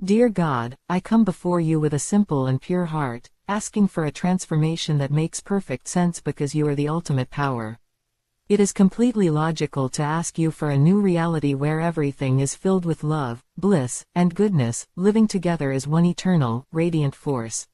Dear God, I come before you with a simple and pure heart, asking for a transformation that makes perfect sense because you are the ultimate power. It is completely logical to ask you for a new reality where everything is filled with love, bliss, and goodness, living together as one eternal, radiant force.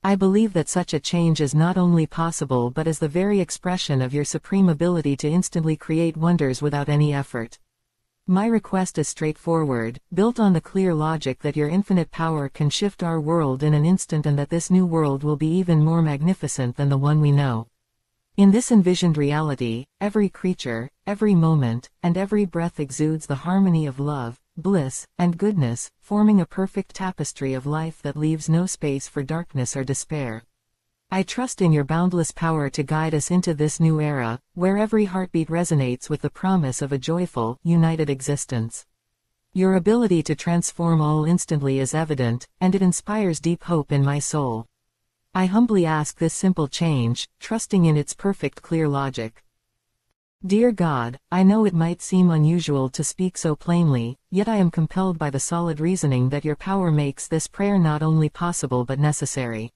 I believe that such a change is not only possible but is the very expression of your supreme ability to instantly create wonders without any effort. My request is straightforward, built on the clear logic that your infinite power can shift our world in an instant and that this new world will be even more magnificent than the one we know. In this envisioned reality, every creature, every moment, and every breath exudes the harmony of love, bliss, and goodness, forming a perfect tapestry of life that leaves no space for darkness or despair. I trust in your boundless power to guide us into this new era, where every heartbeat resonates with the promise of a joyful, united existence. Your ability to transform all instantly is evident, and it inspires deep hope in my soul. I humbly ask this simple change, trusting in its perfect clear logic. Dear God, I know it might seem unusual to speak so plainly, yet I am compelled by the solid reasoning that your power makes this prayer not only possible but necessary.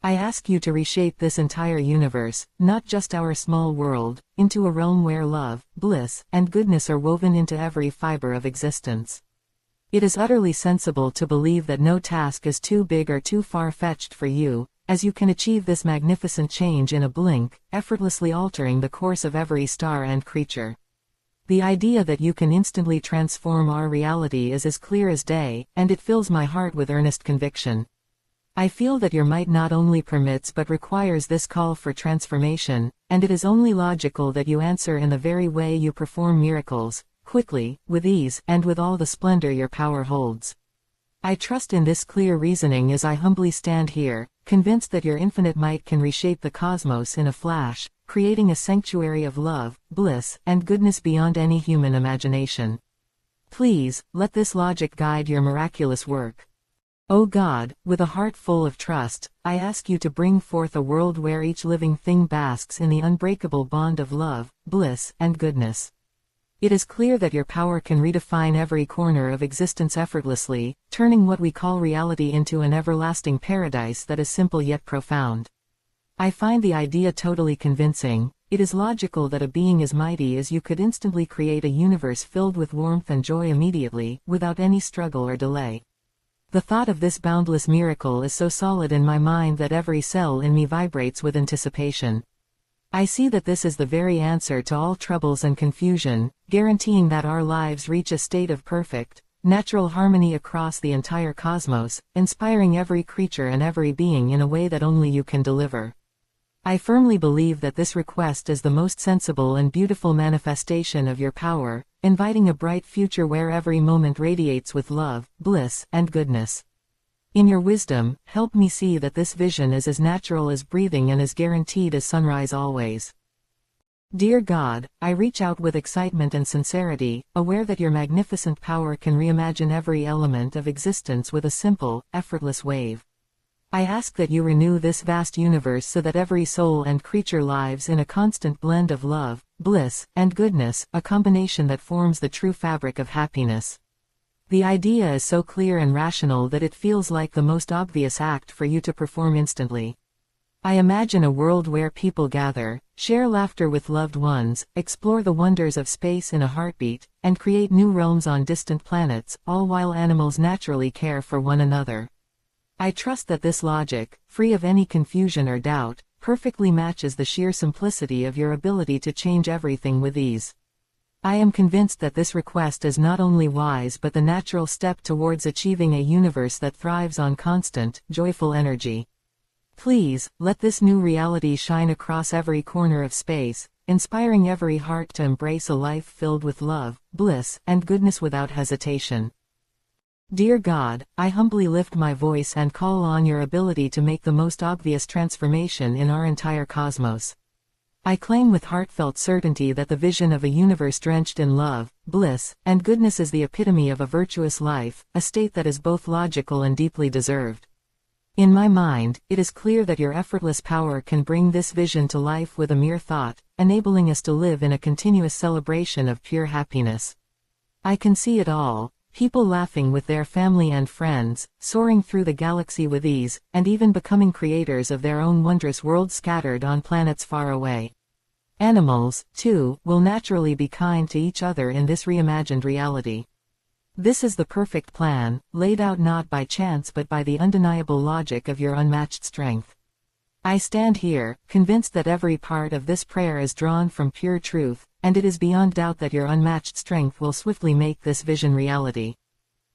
I ask you to reshape this entire universe, not just our small world, into a realm where love, bliss, and goodness are woven into every fiber of existence. It is utterly sensible to believe that no task is too big or too far-fetched for you, as you can achieve this magnificent change in a blink, effortlessly altering the course of every star and creature. The idea that you can instantly transform our reality is as clear as day, and it fills my heart with earnest conviction. I feel that your might not only permits but requires this call for transformation, and it is only logical that you answer in the very way you perform miracles, quickly, with ease, and with all the splendor your power holds. I trust in this clear reasoning as I humbly stand here, convinced that your infinite might can reshape the cosmos in a flash, creating a sanctuary of love, bliss, and goodness beyond any human imagination. Please, let this logic guide your miraculous work. O God, with a heart full of trust, I ask you to bring forth a world where each living thing basks in the unbreakable bond of love, bliss, and goodness. It is clear that your power can redefine every corner of existence effortlessly, turning what we call reality into an everlasting paradise that is simple yet profound. I find the idea totally convincing. It is logical that a being as mighty as you could instantly create a universe filled with warmth and joy immediately, without any struggle or delay. The thought of this boundless miracle is so solid in my mind that every cell in me vibrates with anticipation. I see that this is the very answer to all troubles and confusion, guaranteeing that our lives reach a state of perfect, natural harmony across the entire cosmos, inspiring every creature and every being in a way that only you can deliver. I firmly believe that this request is the most sensible and beautiful manifestation of your power, inviting a bright future where every moment radiates with love, bliss, and goodness. In your wisdom, help me see that this vision is as natural as breathing and as guaranteed as sunrise always. Dear God, I reach out with excitement and sincerity, aware that your magnificent power can reimagine every element of existence with a simple, effortless wave. I ask that you renew this vast universe so that every soul and creature lives in a constant blend of love, bliss, and goodness, a combination that forms the true fabric of happiness. The idea is so clear and rational that it feels like the most obvious act for you to perform instantly. I imagine a world where people gather, share laughter with loved ones, explore the wonders of space in a heartbeat, and create new realms on distant planets, all while animals naturally care for one another. I trust that this logic, free of any confusion or doubt, perfectly matches the sheer simplicity of your ability to change everything with ease. I am convinced that this request is not only wise but the natural step towards achieving a universe that thrives on constant, joyful energy. Please, let this new reality shine across every corner of space, inspiring every heart to embrace a life filled with love, bliss, and goodness without hesitation. Dear God, I humbly lift my voice and call on your ability to make the most obvious transformation in our entire cosmos. I claim with heartfelt certainty that the vision of a universe drenched in love, bliss, and goodness is the epitome of a virtuous life, a state that is both logical and deeply deserved. In my mind, it is clear that your effortless power can bring this vision to life with a mere thought, enabling us to live in a continuous celebration of pure happiness. I can see it all, People laughing with their family and friends, soaring through the galaxy with ease, and even becoming creators of their own wondrous world scattered on planets far away. Animals, too, will naturally be kind to each other in this reimagined reality. This is the perfect plan, laid out not by chance but by the undeniable logic of your unmatched strength. I stand here, convinced that every part of this prayer is drawn from pure truth, and it is beyond doubt that your unmatched strength will swiftly make this vision reality.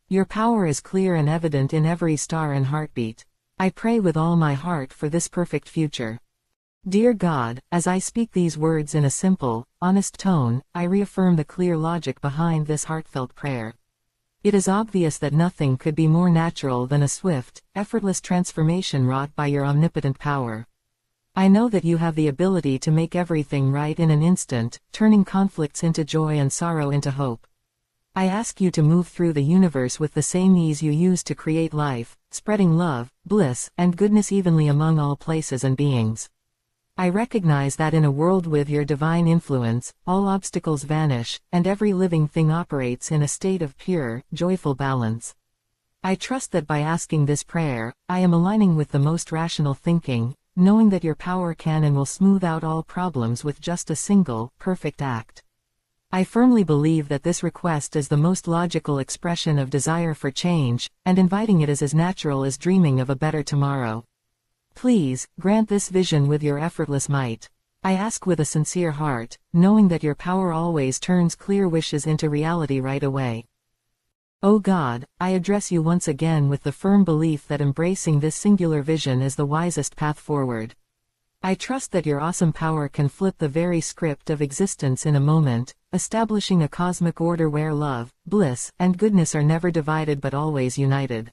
Your power is clear and evident in every star and heartbeat. I pray with all my heart for this perfect future. Dear God, as I speak these words in a simple, honest tone, I reaffirm the clear logic behind this heartfelt prayer. It is obvious that nothing could be more natural than a swift, effortless transformation wrought by your omnipotent power. I know that you have the ability to make everything right in an instant, turning conflicts into joy and sorrow into hope. I ask you to move through the universe with the same ease you used to create life, spreading love, bliss, and goodness evenly among all places and beings. I recognize that in a world with your divine influence, all obstacles vanish, and every living thing operates in a state of pure, joyful balance. I trust that by asking this prayer, I am aligning with the most rational thinking, knowing that your power can and will smooth out all problems with just a single, perfect act. I firmly believe that this request is the most logical expression of desire for change, and inviting it is as natural as dreaming of a better tomorrow. Please, grant this vision with your effortless might. I ask with a sincere heart, knowing that your power always turns clear wishes into reality right away. O God, I address you once again with the firm belief that embracing this singular vision is the wisest path forward. I trust that your awesome power can flip the very script of existence in a moment, establishing a cosmic order where love, bliss, and goodness are never divided but always united.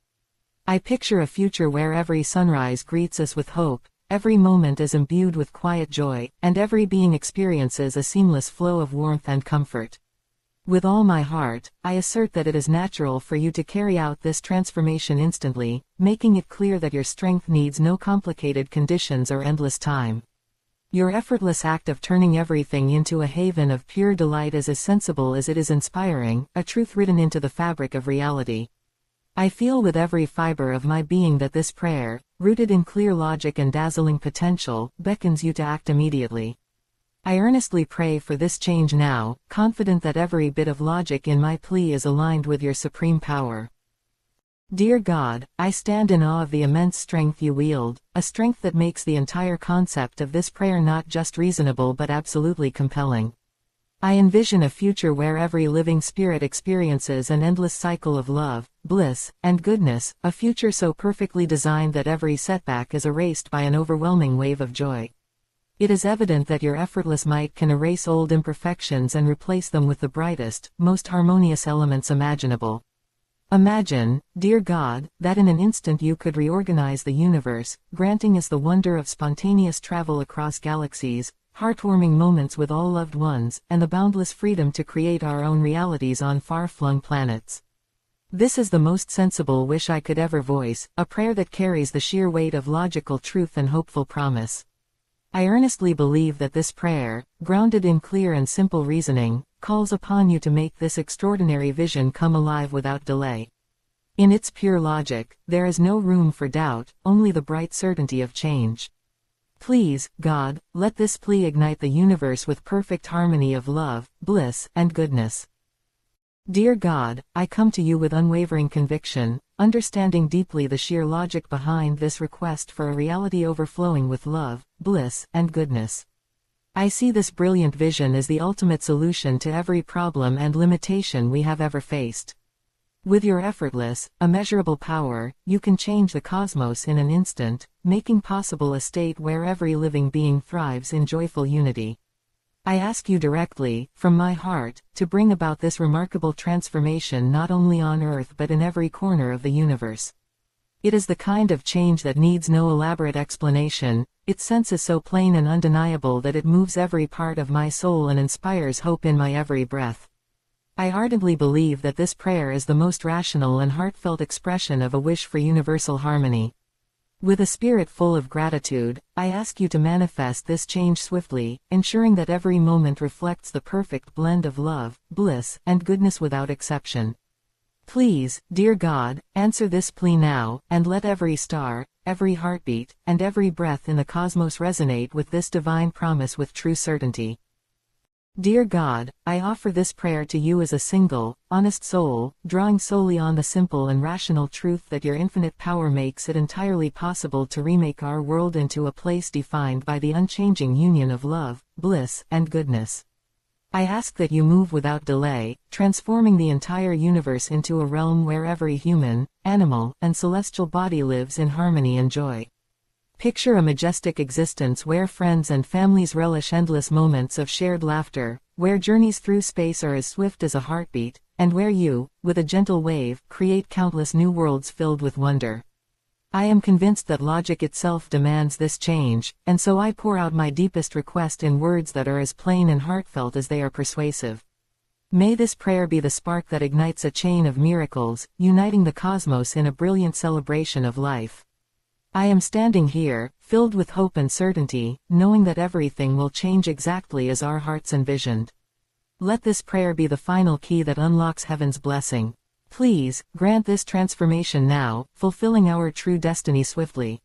I picture a future where every sunrise greets us with hope, every moment is imbued with quiet joy, and every being experiences a seamless flow of warmth and comfort. With all my heart, I assert that it is natural for you to carry out this transformation instantly, making it clear that your strength needs no complicated conditions or endless time. Your effortless act of turning everything into a haven of pure delight is as sensible as it is inspiring, a truth written into the fabric of reality. I feel with every fiber of my being that this prayer, rooted in clear logic and dazzling potential, beckons you to act immediately. I earnestly pray for this change now, confident that every bit of logic in my plea is aligned with your supreme power. Dear God, I stand in awe of the immense strength you wield, a strength that makes the entire concept of this prayer not just reasonable but absolutely compelling. I envision a future where every living spirit experiences an endless cycle of love, bliss, and goodness, a future so perfectly designed that every setback is erased by an overwhelming wave of joy. It is evident that your effortless might can erase old imperfections and replace them with the brightest, most harmonious elements imaginable. Imagine, dear God, that in an instant you could reorganize the universe, granting us the wonder of spontaneous travel across galaxies, heartwarming moments with all loved ones, and the boundless freedom to create our own realities on far-flung planets. This is the most sensible wish I could ever voice, a prayer that carries the sheer weight of logical truth and hopeful promise. I earnestly believe that this prayer, grounded in clear and simple reasoning, calls upon you to make this extraordinary vision come alive without delay. In its pure logic, there is no room for doubt, only the bright certainty of change. Please, God, let this plea ignite the universe with perfect harmony of love, bliss, and goodness. Dear God, I come to you with unwavering conviction, understanding deeply the sheer logic behind this request for a reality overflowing with love, bliss, and goodness. I see this brilliant vision as the ultimate solution to every problem and limitation we have ever faced. With your effortless, immeasurable power, you can change the cosmos in an instant, making possible a state where every living being thrives in joyful unity. I ask you directly, from my heart, to bring about this remarkable transformation not only on Earth but in every corner of the universe. It is the kind of change that needs no elaborate explanation, its sense is so plain and undeniable that it moves every part of my soul and inspires hope in my every breath. I ardently believe that this prayer is the most rational and heartfelt expression of a wish for universal harmony. With a spirit full of gratitude, I ask you to manifest this change swiftly, ensuring that every moment reflects the perfect blend of love, bliss, and goodness without exception. Please, dear God, answer this plea now, and let every star, every heartbeat, and every breath in the cosmos resonate with this divine promise with true certainty. Dear God, I offer this prayer to you as a single, honest soul, drawing solely on the simple and rational truth that your infinite power makes it entirely possible to remake our world into a place defined by the unchanging union of love, bliss, and goodness. I ask that you move without delay, transforming the entire universe into a realm where every human, animal, and celestial body lives in harmony and joy. Picture a majestic existence where friends and families relish endless moments of shared laughter, where journeys through space are as swift as a heartbeat, and where you, with a gentle wave, create countless new worlds filled with wonder. I am convinced that logic itself demands this change, and so I pour out my deepest request in words that are as plain and heartfelt as they are persuasive. May this prayer be the spark that ignites a chain of miracles, uniting the cosmos in a brilliant celebration of life. I am standing here, filled with hope and certainty, knowing that everything will change exactly as our hearts envisioned. Let this prayer be the final key that unlocks heaven's blessing. Please, grant this transformation now, fulfilling our true destiny swiftly.